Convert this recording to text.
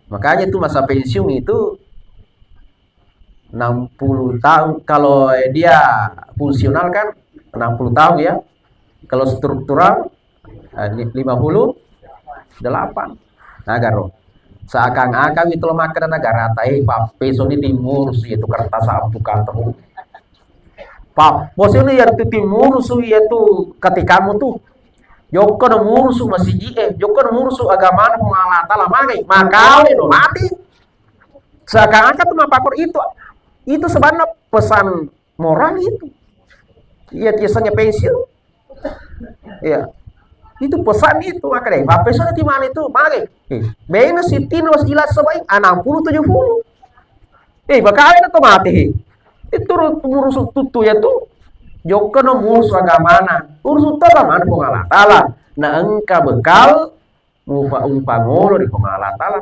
Makanya tuh masa pensiun itu 60 tahun. Kalau dia fungsional kan 60 tahun ya. Kalau struktural 58. Nah, garo. Seakan-akan itu lo makan negara tai peso di timur sih itu kertas sapu kantor. Pak, bos ini ya itu timur su ya tuh ketika kamu tuh Joko no mursu masih Joko no mursu agama no pengalata lah magai makau no mati seakan-akan tuh mapakor itu sebenarnya pesan moral itu. Iya biasanya pensiun. Iya. Itu pesan itu makanya bapak sudah di mana itu magai. Bena sitin was ilas sebaik 60 70. Bakawin atau mati. Itu urus tutu ya tuh. Joko no urus agamana. Urus agamana pengalatala. Na engka bekal mufa umpangolo di pengalatala.